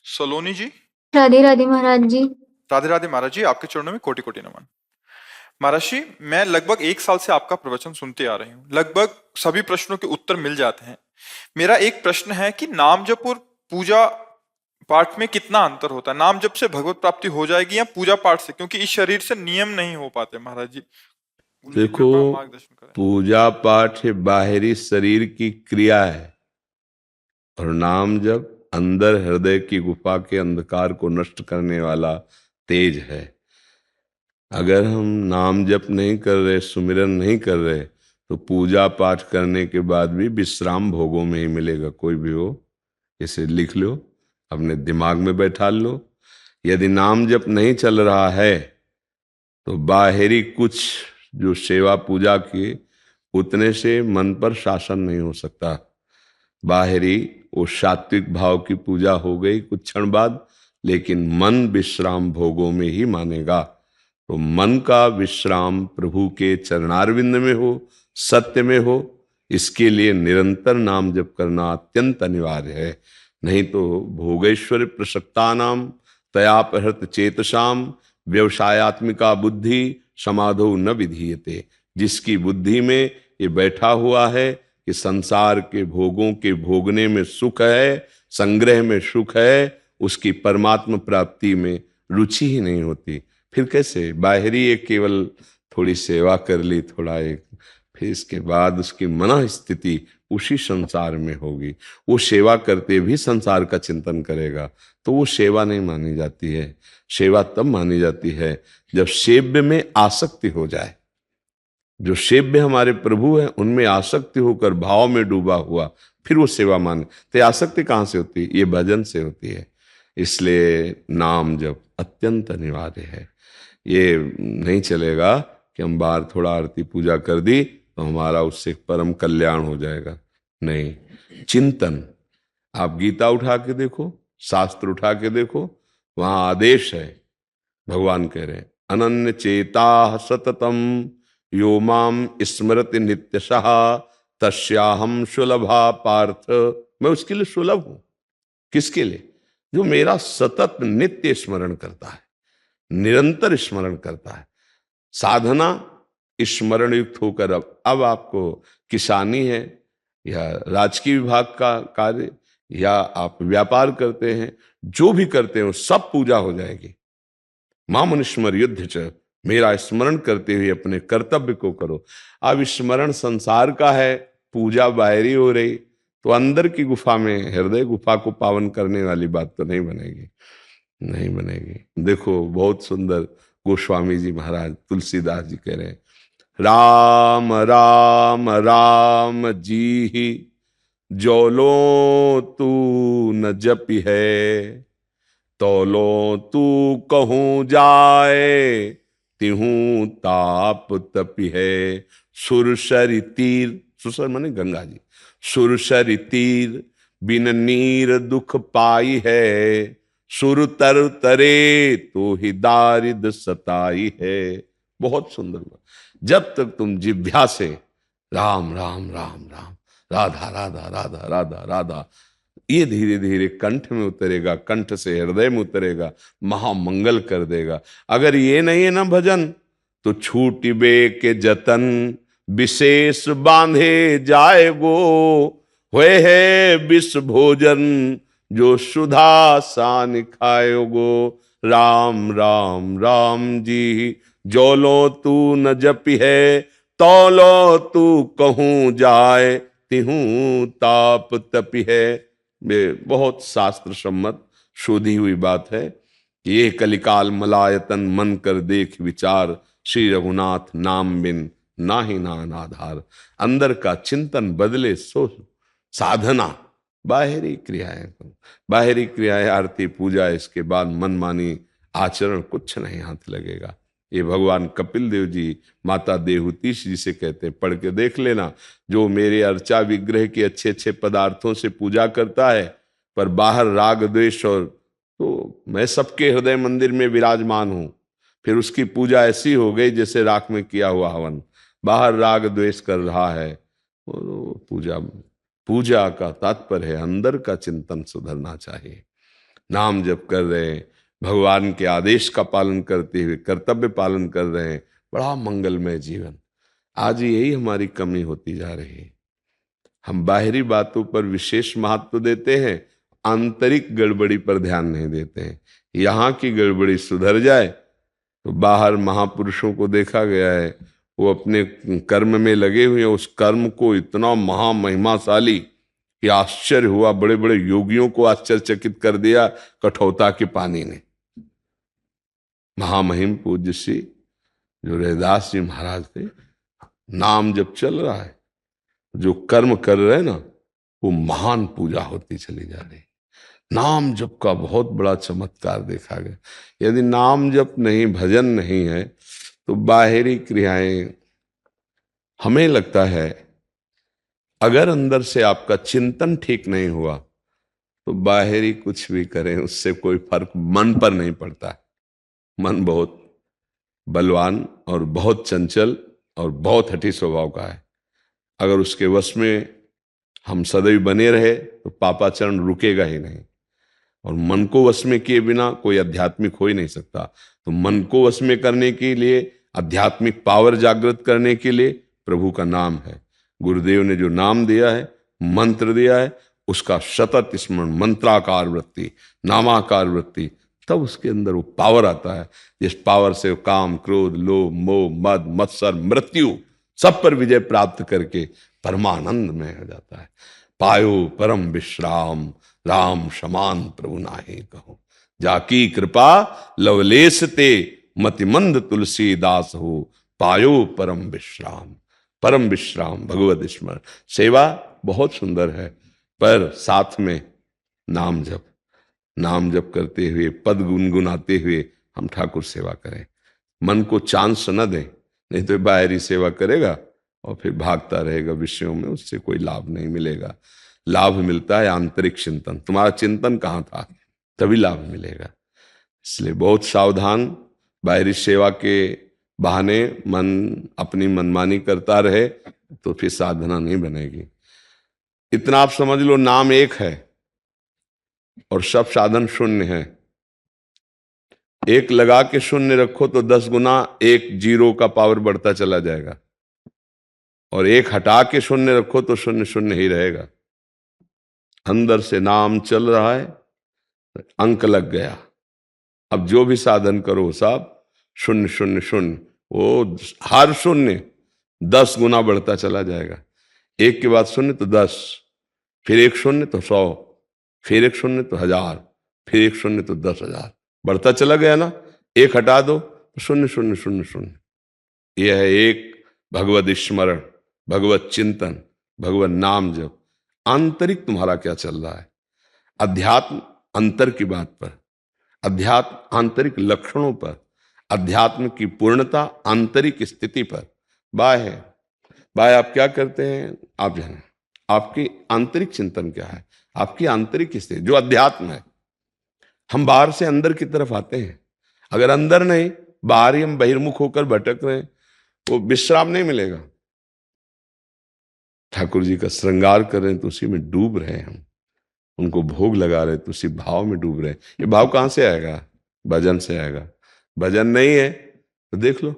सलोनी जी। राधे राधे महाराज जी। राधे राधे महाराज जी, आपके चरणों में कोटि कोटि नमन। महाराज जी, मैं लगभग 1 साल से आपका प्रवचन सुनते आ रही हूँ। लगभग सभी प्रश्नों के उत्तर मिल जाते हैं। मेरा एक प्रश्न है कि नाम जप और पूजा पाठ में कितना अंतर होता है? नाम जप से भगवत प्राप्ति हो जाएगी या पूजा पाठ से? क्योंकि इस शरीर से नियम नहीं हो पाते महाराज जी, उनकी देखो, कृपा मार्गदर्शन करें। पूजा पाठ बाहरी शरीर की क्रिया है और नाम जप अंदर हृदय की गुफा के अंधकार को नष्ट करने वाला तेज है। अगर हम नाम जप नहीं कर रहे, सुमिरन नहीं कर रहे, तो पूजा पाठ करने के बाद भी विश्राम भोगों में ही मिलेगा। कोई भी हो, इसे लिख लो, अपने दिमाग में बैठा लो। यदि नाम जप नहीं चल रहा है तो बाहरी कुछ जो सेवा पूजा की, उतने से मन पर शासन नहीं हो सकता। बाहरी वो सात्विक भाव की पूजा हो गई कुछ क्षण बाद, लेकिन मन विश्राम भोगों में ही मानेगा। तो मन का विश्राम प्रभु के चरणारविंद में हो, सत्य में हो, इसके लिए निरंतर नाम जप करना अत्यंत अनिवार्य है। नहीं तो भोगेश्वर प्रसक्ता नाम तयापहृत चेतसाम व्यवसायत्मिका बुद्धि समाधो न विधीयते। जिसकी बुद्धि में ये बैठा हुआ है कि संसार के भोगों के भोगने में सुख है, संग्रह में सुख है, उसकी परमात्मा प्राप्ति में रुचि ही नहीं होती। फिर कैसे? बाहरी एक केवल थोड़ी सेवा कर ली, थोड़ा एक, फिर इसके बाद उसकी मन स्थिति उसी संसार में होगी। वो सेवा करते भी संसार का चिंतन करेगा, तो वो सेवा नहीं मानी जाती है। सेवा तब मानी जाती है जब सेव्य में आसक्ति हो जाए। जो सेव्य हमारे प्रभु हैं उनमें आसक्ति होकर भाव में डूबा हुआ, फिर वो सेवा माने। तो आसक्ति कहाँ से होती है? ये भजन से होती है। इसलिए नाम जप अत्यंत अनिवार्य है। ये नहीं चलेगा कि हम बाहर थोड़ा आरती पूजा कर दी तो हमारा उससे परम कल्याण हो जाएगा। नहीं, चिंतन। आप गीता उठा के देखो, शास्त्र उठा के देखो, वहां आदेश है। भगवान कह रहे हैं अनन्य चेता सततम यो माम स्मरति नित्यशः तस्याहम सुलभा पार्थ। मैं उसके लिए सुलभ हूं। किसके लिए? जो मेरा सतत नित्य स्मरण करता है, निरंतर स्मरण करता है। साधना स्मरण युक्त होकर, अब आपको किसानी है या राजकीय विभाग का कार्य या आप व्यापार करते हैं, जो भी करते हो सब पूजा हो जाएगी। मामनुस्मर युद्ध च, मेरा स्मरण करते हुए अपने कर्तव्य को करो। अब स्मरण संसार का है, पूजा बाहरी हो रही, तो अंदर की गुफा में, हृदय गुफा को पावन करने वाली बात तो नहीं बनेगी, नहीं बनेगी। देखो बहुत सुंदर गोस्वामी जी महाराज तुलसीदास जी कह रहे हैं, राम राम राम जी ही जोलो तू न जपि है, तोलो तू कहूं जाए तिहूं ताप तपि है। सुरसरि तीर, सुरसर माने गंगा जी, सुरसरि तीर बिन नीर दुख पाई है, सुर तर तरे तो ही दारिद सताई है। बहुत सुंदर बात। जब तक तुम जिह्वा से राम राम राम राम, राधा राधा राधा राधा राधा, ये धीरे धीरे कंठ में उतरेगा, कंठ से हृदय में उतरेगा, महामंगल कर देगा। अगर ये नहीं है ना भजन, तो छूटिबे के जतन विशेष बांधे जाए गो, हुए है विष भोजन जो सुधा सान खाए गो। राम राम राम जी जोलो तू न जपि है, तौलो तू कहूं जाए तिहूं ताप तपि है। बहुत शास्त्र सम्मत शोधी हुई बात है। ये कलिकाल मलायतन मन कर देख विचार, श्री रघुनाथ नाम बिन नाही नान आधार। अंदर का चिंतन बदले सो साधना। बाहरी क्रियाएं, बाहरी क्रियाएं आरती पूजा, इसके बाद मनमानी आचरण कुछ नहीं हाथ लगेगा। ये भगवान कपिल देव जी माता देहुतीश जी से कहते हैं, पढ़ के देख लेना, जो मेरे अर्चा विग्रह के अच्छे अच्छे पदार्थों से पूजा करता है पर बाहर राग द्वेष और, तो मैं सबके हृदय मंदिर में विराजमान हूं, फिर उसकी पूजा ऐसी हो गई जैसे राख में किया हुआ हवन, बाहर राग द्वेष कर रहा है, वो पूजा, पूजा का तात्पर्य है अंदर का चिंतन सुधरना चाहिए। नाम जप कर रहे हैं, भगवान के आदेश का पालन करते हुए कर्तव्य पालन कर रहे हैं, बड़ा मंगलमय जीवन। आज यही हमारी कमी होती जा रही है। हम बाहरी बातों पर विशेष महत्व देते हैं, आंतरिक गड़बड़ी पर ध्यान नहीं देते हैं। यहाँ की गड़बड़ी सुधर जाए तो बाहर महापुरुषों को देखा गया है, वो अपने कर्म में लगे हुए हैं, उस कर्म को इतना महामहिमाशाली कि आश्चर्य हुआ। बड़े बड़े योगियों को आश्चर्यचकित कर दिया कठोता के पानी ने। महामहिम पूज्य श्री जो रैदास जी महाराज थे, नाम जब चल रहा है, जो कर्म कर रहे हैं ना, वो महान पूजा होती चली जा रही है। नाम जप का बहुत बड़ा चमत्कार देखा गया। यदि नाम जप नहीं, भजन नहीं है, तो बाहरी क्रियाएं, हमें लगता है अगर अंदर से आपका चिंतन ठीक नहीं हुआ तो बाहरी कुछ भी करें उससे कोई फर्क मन पर नहीं पड़ता। मन बहुत बलवान और बहुत चंचल और बहुत हठी स्वभाव का है। अगर उसके वश में हम सदैव बने रहे तो पापाचरण रुकेगा ही नहीं। और मन को वश में किए बिना कोई आध्यात्मिक हो ही नहीं सकता। तो मन को वश में करने के लिए, आध्यात्मिक पावर जागृत करने के लिए प्रभु का नाम है। गुरुदेव ने जो नाम दिया है, मंत्र दिया है, उसका सतत स्मरण, मंत्राकार वृत्ति, नामाकार वृत्ति, तब उसके अंदर वो पावर आता है जिस पावर से वो काम, क्रोध, लोभ, मोह, मद, मत्सर, मृत्यु सब पर विजय प्राप्त करके परमानंद में हो जाता है। पायो परम विश्राम, राम समान प्रभु नाहि कहो, जाकी कृपा लवलेश ते मतिमंद तुलसीदास हो, पायो परम विश्राम। परम विश्राम भगवत स्मरण। सेवा बहुत सुंदर है, पर साथ में नाम जप, नाम जप करते हुए, पद गुनगुनाते हुए हम ठाकुर सेवा करें। मन को चांस न दें, नहीं तो बाहरी सेवा करेगा और फिर भागता रहेगा विषयों में, उससे कोई लाभ नहीं मिलेगा। लाभ मिलता है आंतरिक चिंतन। तुम्हारा चिंतन कहाँ था, तभी लाभ मिलेगा। इसलिए बहुत सावधान। बाहरी सेवा के बहाने मन अपनी मनमानी करता रहे तो फिर साधना नहीं बनेगी। इतना आप समझ लो, नाम एक है और सब साधन शून्य है। एक लगा के शून्य रखो तो 10 गुना एक जीरो का पावर बढ़ता चला जाएगा, और एक हटा के शून्य रखो तो शून्य शून्य ही रहेगा। अंदर से नाम चल रहा है, अंक लग गया। अब जो भी साधन करो सब शून्य शून्य शून्य, वो हर शून्य 10 गुना बढ़ता चला जाएगा। एक के बाद शून्य तो 10, फिर एक शून्य तो 100, फिर एक शून्य तो 1000, फिर एक शून्य तो 10,000, बढ़ता चला गया ना। एक हटा दो तो शून्य शून्य शून्य शून्य। यह है एक भगवत स्मरण, भगवत चिंतन, भगवत नाम जप। आंतरिक तुम्हारा क्या चल रहा है? अध्यात्म अंतर की बात पर, अध्यात्म आंतरिक लक्षणों पर, अध्यात्म की पूर्णता आंतरिक स्थिति पर। बाय आप क्या करते हैं, आप जाने आपकी आंतरिक चिंतन क्या है, आपकी आंतरिक स्थिति जो अध्यात्म है। हम बाहर से अंदर की तरफ आते हैं, अगर अंदर नहीं, बाहर ही हम बहिर्मुख होकर भटक रहे हैं, वो विश्राम नहीं मिलेगा। ठाकुर जी का श्रृंगार कर रहे हैं तो उसी में डूब रहे हैं, हम उनको भोग लगा रहे हैं तो उसी भाव में डूब रहे हैं। ये भाव कहां से आएगा? भजन से आएगा। भजन नहीं है तो देख लो,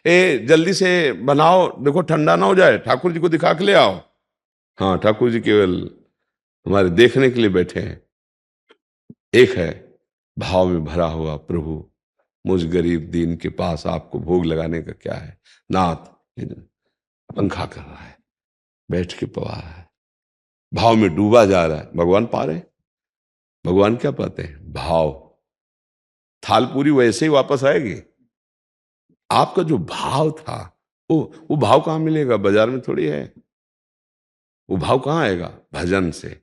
जल्दी से बनाओ, देखो ठंडा ना हो जाए, ठाकुर जी को दिखा के ले आओ। हाँ, ठाकुर जी केवल हमारे देखने के लिए बैठे हैं। एक है भाव में भरा हुआ, प्रभु मुझ गरीब दीन के पास आपको भोग लगाने का क्या है। नाथ पंखा कर रहा है, बैठ के पवा रहा है, भाव में डूबा जा रहा है। भगवान पा रहे हैं। भगवान क्या पाते हैं? भाव। थाल पूरी वैसे ही वापस आएगी। आपका जो भाव था, वो भाव कहां मिलेगा? बाजार में थोड़ी है। वो भाव कहां आएगा? भजन से।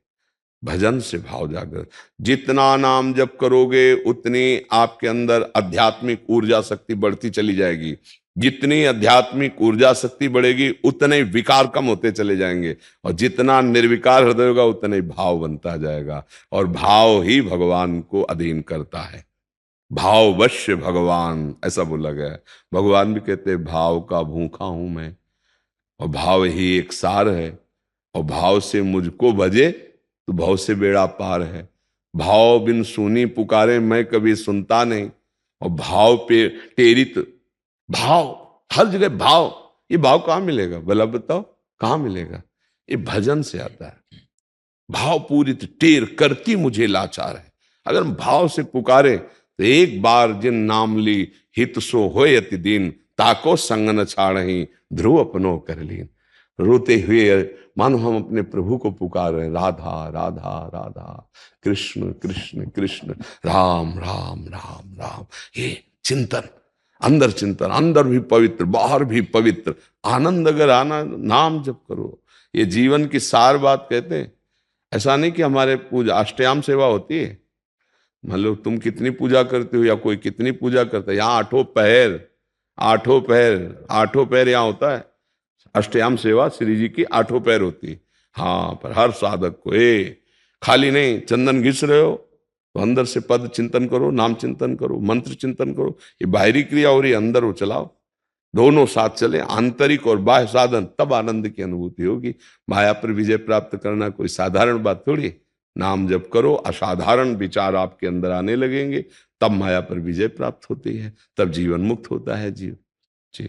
भजन से भाव जागृत। जितना नाम जप करोगे उतनी आपके अंदर आध्यात्मिक ऊर्जा शक्ति बढ़ती चली जाएगी। जितनी आध्यात्मिक ऊर्जा शक्ति बढ़ेगी उतने विकार कम होते चले जाएंगे, और जितना निर्विकार हृदय होगा उतना ही भाव बनता जाएगा। और भाव ही भगवान को अधीन करता है। भाववश्य भगवान, ऐसा बोला गया है। भगवान भी कहते हैं भाव का भूखा हूं मैं, और भाव ही एक सार है, और भाव से मुझको भजे तो भाव से बेड़ा पार है। भाव बिन सुनी पुकारे मैं कभी सुनता नहीं। और भाव पे टेरित, भाव हर जगह भाव, ये भाव कहाँ मिलेगा भला बताओ, कहाँ मिलेगा? ये भजन से आता है। भाव पूरित टेर करती मुझे लाचार है। अगर हम भाव से पुकारे तो एक बार जिन नाम ली हित सो होय अति दीन, ताको संग न छाड़हि ध्रुव अपनो कर लीन। रोते हुए मानो हम अपने प्रभु को पुकार रहे हैं, राधा राधा राधा, कृष्ण कृष्ण कृष्ण, राम राम राम राम। ये चिंतन, अंदर चिंतन, अंदर भी पवित्र बाहर भी पवित्र, आनंद अगर आना, नाम जप करो। ये जीवन की सार बात कहते हैं। ऐसा नहीं कि हमारे पूजा अष्टयाम सेवा होती है, मतलब तुम कितनी पूजा करते हो या कोई कितनी पूजा करता है, यहाँ आठों पहर, आठों पहर, आठों पहर यहाँ होता है। अष्टयाम सेवा श्री जी की आठों पैर होती है। हाँ, पर हर साधक को खाली नहीं, चंदन घिस रहे हो तो अंदर से पद चिंतन करो, नाम चिंतन करो, मंत्र चिंतन करो। ये बाहरी क्रिया हो रही है, अंदर वो चलाओ, दोनों साथ चले, आंतरिक और बाह्य साधन, तब आनंद की अनुभूति होगी। माया पर विजय प्राप्त करना कोई साधारण बात थोड़ी। नाम जप करो, असाधारण विचार आपके अंदर आने लगेंगे, तब माया पर विजय प्राप्त होती है, तब जीवन मुक्त होता है जीव। जी।